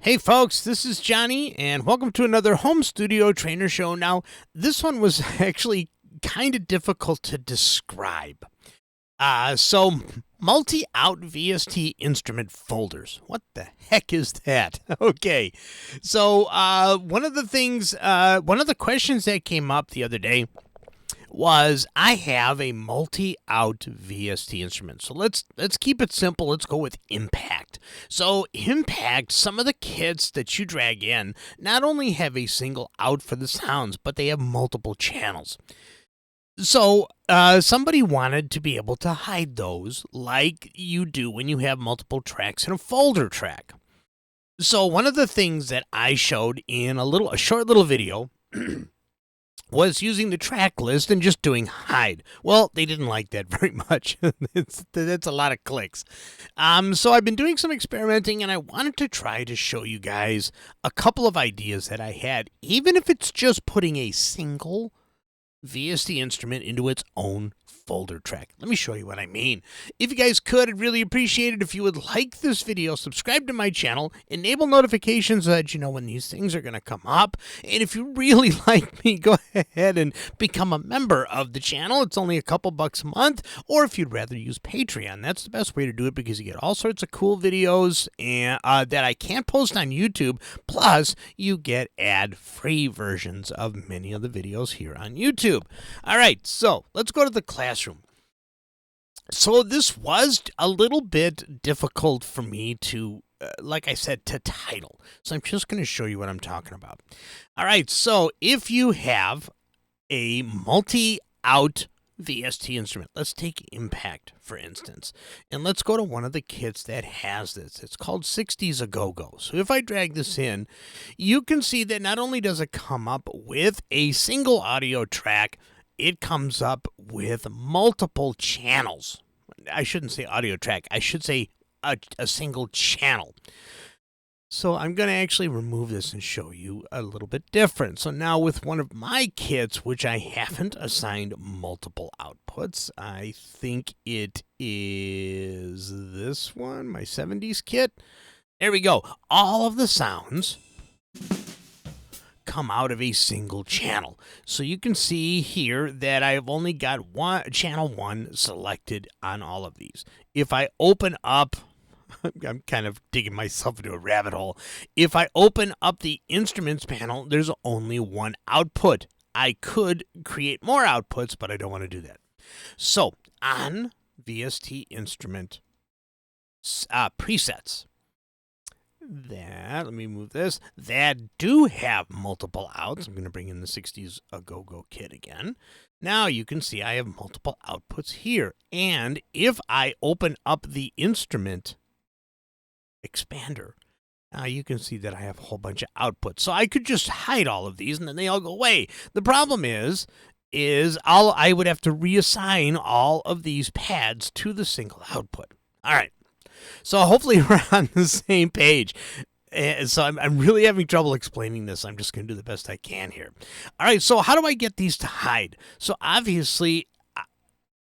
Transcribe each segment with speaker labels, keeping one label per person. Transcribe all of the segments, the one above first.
Speaker 1: Hey folks, this is Johnny, and welcome to another home studio trainer show. Now, this one was actually kind of difficult to describe. So multi-out VST instrument folders. What the heck is that? Okay, so one of the questions that came up the other day was I have a multi-out VST instrument. So let's keep it simple. Let's go with impact. So impact, some of the kits that you drag in not only have a single out for the sounds, but they have multiple channels. So somebody wanted to be able to hide those like you do when you have multiple tracks in a folder track. So one of the things that I showed in a short little video was using the track list and just doing hide. Well, they didn't like that very much. That's a lot of clicks. So I've been doing some experimenting, and I wanted to try to show you guys a couple of ideas that I had, even if it's just putting a single VST instrument into its own folder track. Let me show you what I mean. If you guys could, I'd really appreciate it if you would like this video, subscribe to my channel, enable notifications so that you know when these things are going to come up. And if you really like me, go ahead and become a member of the channel. It's only a couple bucks a month. Or if you'd rather use Patreon, that's the best way to do it because you get all sorts of cool videos and that I can't post on YouTube. Plus, you get ad-free versions of many of the videos here on YouTube. All right, so let's go to the classroom. So this was a little bit difficult for me to, like I said, to title. So I'm just going to show you what I'm talking about. All right, so if you have a multi-out VST instrument, let's take Impact, for instance, and let's go to one of the kits that has this. It's called 60s A Go-Go. So if I drag this in, you can see that not only does it come up with a single audio track, it comes up with multiple channels. I shouldn't say audio track. I should say a single channel. So I'm going to actually remove this and show you a little bit different. So now with one of my kits, which I haven't assigned multiple outputs, I think it is this one, my 70s kit. There we go. All of the sounds come out of a single channel. So you can see here that I've only got channel 1 selected on all of these. If I open up, I'm kind of digging myself into a rabbit hole. If I open up the instruments panel, there's only one output. I could create more outputs, but I don't want to do that. So on VST instrument presets, let me move this, that do have multiple outs. I'm going to bring in the 60s A Go-Go kit again. Now you can see I have multiple outputs here. And if I open up the instrument expander, now you can see that I have a whole bunch of outputs. So I could just hide all of these and then they all go away. The problem is I would have to reassign all of these pads to the single output. All right. So hopefully we're on the same page. So I'm really having trouble explaining this. I'm just going to do the best I can here. All right, so how do I get these to hide? So obviously,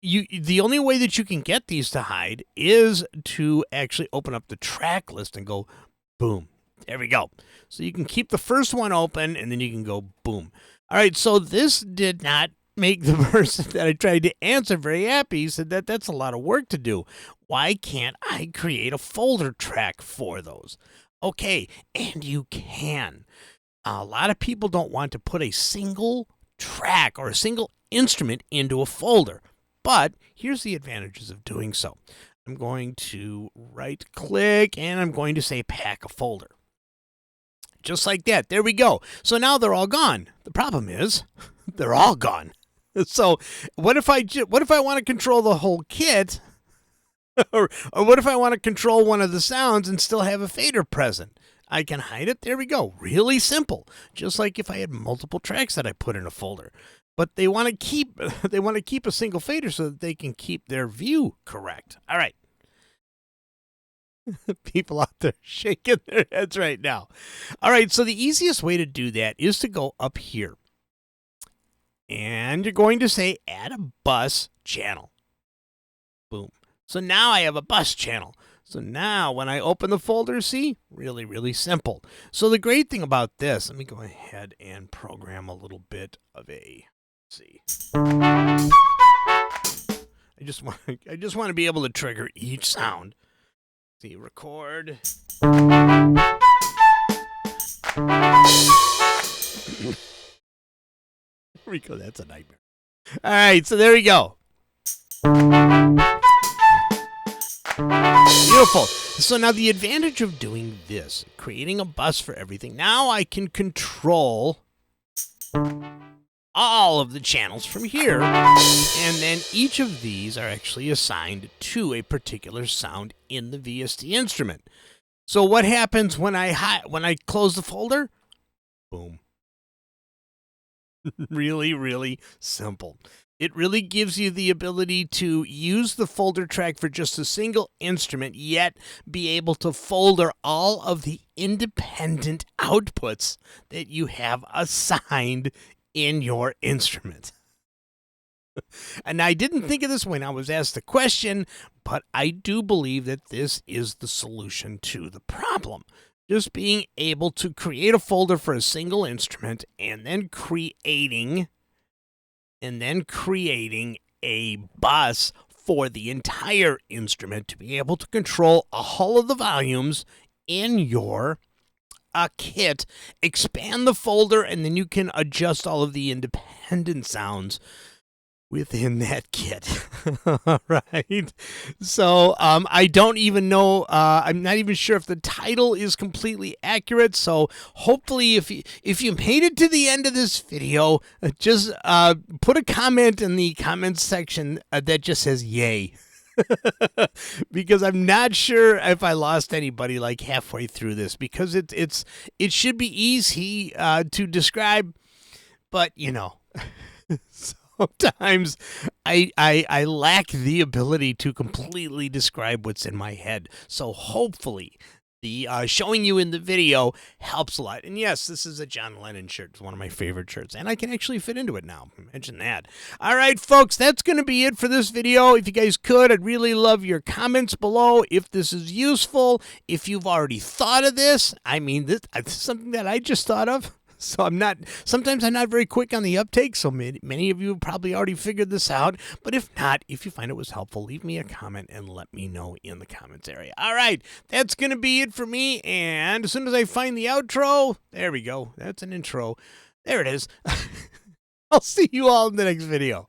Speaker 1: the only way that you can get these to hide is to actually open up the track list and go, boom. There we go. So you can keep the first one open, and then you can go, boom. All right, so this did not make the person that I tried to answer very happy. He said that's a lot of work to do. Why can't I create a folder track for those? Okay, and you can. A lot of people don't want to put a single track or a single instrument into a folder. But here's the advantages of doing so. I'm going to right-click, and I'm going to say pack a folder. Just like that. There we go. So now they're all gone. The problem is they're all gone. So what if I want to control the whole kit, or what if I want to control one of the sounds and still have a fader present? I can hide it. There we go. Really simple. Just like if I had multiple tracks that I put in a folder. But they want to keep a single fader so that they can keep their view correct. All right. People out there shaking their heads right now. All right, so the easiest way to do that is to go up here. And you're going to say add a bus channel. Boom. So now I have a bus channel. So now when I open the folder, see, really, really simple. So the great thing about this, let me go ahead and program a little bit of a, let's see. I just want to be able to trigger each sound. See, record. Rico, that's a nightmare. All right, so there we go. Beautiful. So now the advantage of doing this, creating a bus for everything, now I can control all of the channels from here, and then each of these are actually assigned to a particular sound in the VST instrument. So what happens when I close the folder? Boom. Really, really simple. It really gives you the ability to use the folder track for just a single instrument, yet be able to folder all of the independent outputs that you have assigned in your instrument. And I didn't think of this when I was asked the question, but I do believe that this is the solution to the problem. Just being able to create a folder for a single instrument and then creating a bus for the entire instrument to be able to control all of the volumes in your kit, expand the folder, and then you can adjust all of the independent sounds within that kit. All right. So I don't even know. I'm not even sure if the title is completely accurate. So hopefully, if you made it to the end of this video, just put a comment in the comments section that just says "yay." Because I'm not sure if I lost anybody like halfway through this, because it should be easy to describe, but you know. Sometimes I lack the ability to completely describe what's in my head. So hopefully the showing you in the video helps a lot. And yes, this is a John Lennon shirt. It's one of my favorite shirts, and I can actually fit into it now. Imagine that. All right, folks, that's going to be it for this video. If you guys could, I'd really love your comments below if this is useful, if you've already thought of this. I mean, this is something that I just thought of. So sometimes I'm not very quick on the uptake, so many of you have probably already figured this out. But if not, if you find it was helpful, leave me a comment and let me know in the comments area. All right, that's going to be it for me. And as soon as I find the outro, there we go. That's an intro. There it is. I'll see you all in the next video.